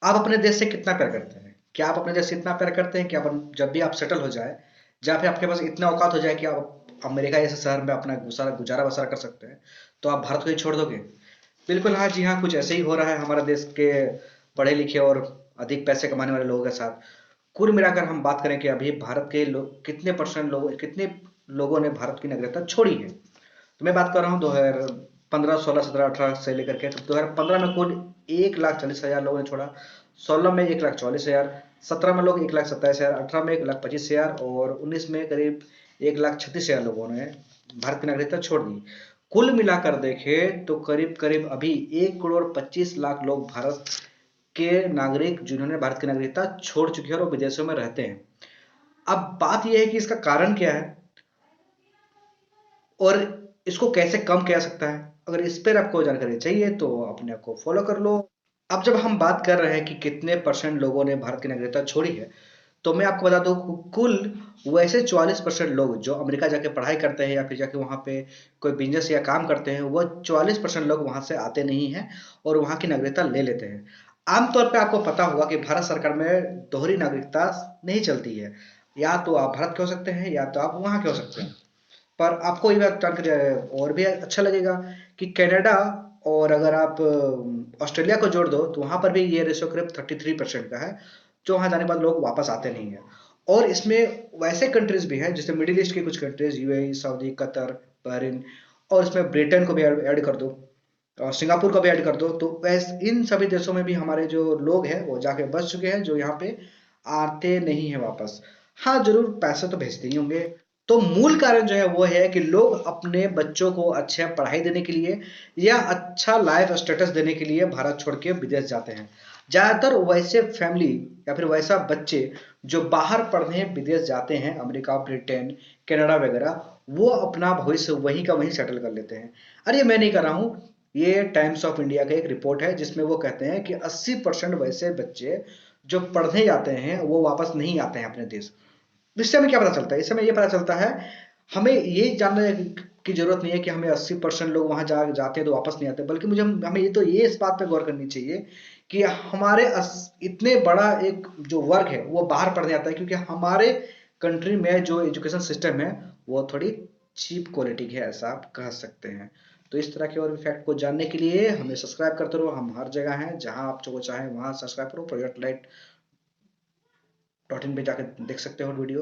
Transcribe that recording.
आप अपने देश से कितना प्यार करते हैं? क्या आप अपने देश से इतना प्यार करते हैं कि अपन जब भी आप सेटल हो जाए, या फिर आपके पास इतना औकात हो जाए कि आप अमेरिका जैसे शहर में अपना सारा गुजारा बसरा कर सकते हैं, तो आप भारत को ही छोड़ दोगे? बिल्कुल हाँ, जी हाँ, कुछ ऐसे ही हो रहा है हमारे देश के पढ़े लिखे और अधिक पैसे कमाने वाले लोगों के साथ। कुल मिलाकर हम बात करें कि अभी भारत के लोग कितने परसेंट लोग, कितने लोगों ने भारत की नागरिकता छोड़ी है। तो मैं बात कर रहा हूँ 2015, 16, 17, 18 से लेकर के, तो 2015 में कुल 1,40,000 लोगों ने छोड़ा, 16 में 1,44,000, 17 में लोग 1,27,000, 18 में 1,25,000 और 19 में करीब 1,36,000 लोगों ने भारत की नागरिकता छोड़ दी। कुल मिलाकर देखें तो करीब करीब अभी 1,25,00,000 लोग भारत के नागरिक, जिन्होंने भारत की नागरिकता छोड़ चुके हैं और विदेशों में रहते हैं। अब बात यह है कि इसका कारण क्या है और इसको कैसे कम किया जा सकता है। अगर इस पर आपको जानकारी चाहिए तो अपने आप को फॉलो कर लो। अब जब हम बात कर रहे हैं कि कितने परसेंट लोगों ने भारत की नागरिकता छोड़ी है, तो मैं आपको बता दूं कुल वैसे 44% लोग जो अमेरिका जाके पढ़ाई करते हैं या फिर जाके वहाँ पे कोई बिजनेस या काम करते हैं, वो 44% लोग वहाँ से आते नहीं हैं और वहाँ की नागरिकता ले लेते हैं। आमतौर पे आपको पता होगा कि भारत सरकार में दोहरी नागरिकता नहीं चलती है। या तो आप भारत के हो सकते हैं या तो आप वहाँ के हो सकते हैं। पर आपको ये बात जानकर और भी अच्छा लगेगा कि कनाडा और अगर आप ऑस्ट्रेलिया को जोड़ दो तो वहां पर भी ये रेशियो करीब 33% का है, जो वहां जाने के बाद लोग वापस आते नहीं है। और इसमें वैसे कंट्रीज भी हैं जैसे मिडिल ईस्ट की कुछ countries, UAE, Saudi, Qatar, Bahrain, और इसमें ब्रिटेन को भी ऐड कर दो और सिंगापुर को भी ऐड कर दो, तो वैसे इन सभी देशों में भी हमारे जो लोग हैं वो जाके बस चुके हैं, जो यहाँ पे आते नहीं है वापस। हाँ, जरूर पैसे तो भेजते ही होंगे। तो मूल कारण जो है वो है कि लोग अपने बच्चों को अच्छा पढ़ाई देने के लिए या अच्छा लाइफ स्टेटस देने के लिए भारत छोड़ के विदेश जाते हैं। ज्यादातर वैसे फैमिली या फिर वैसा बच्चे जो बाहर पढ़ने विदेश जाते हैं, अमेरिका, ब्रिटेन, कनाडा वगैरह, वो अपना भविष्य वहीं का वहीं सेटल कर लेते हैं। अरे मैं नहीं कर रहा हूँ, ये टाइम्स ऑफ इंडिया का एक रिपोर्ट है जिसमें वो कहते हैं कि 80% वैसे बच्चे जो पढ़ने जाते हैं वो वापस नहीं आते हैं अपने देश। इससे हमें क्या पता चलता है? इससे हमें ये पता चलता है, हमें ये जानने की जरूरत नहीं है कि हमें 80% लोग वहां जाते हैं तो वापस नहीं आते, बल्कि मुझे हमें ये इस बात पे गौर करनी चाहिए कि हमारे इतने बड़ा एक जो वर्ग है वो बाहर पढ़ने आता है, क्योंकि हमारे कंट्री में जो एजुकेशन सिस्टम है वो थोड़ी चीप क्वालिटी की है, ऐसा आप कह सकते हैं। तो इस तरह के और भी फैक्ट को जानने के लिए हमें सब्सक्राइब करते रहो। हम हर जगह हैं, जहां आप जो चाहें वहां सब्सक्राइब करो। प्रोजेक्ट लाइट .in पे जाकर देख सकते हो वीडियो।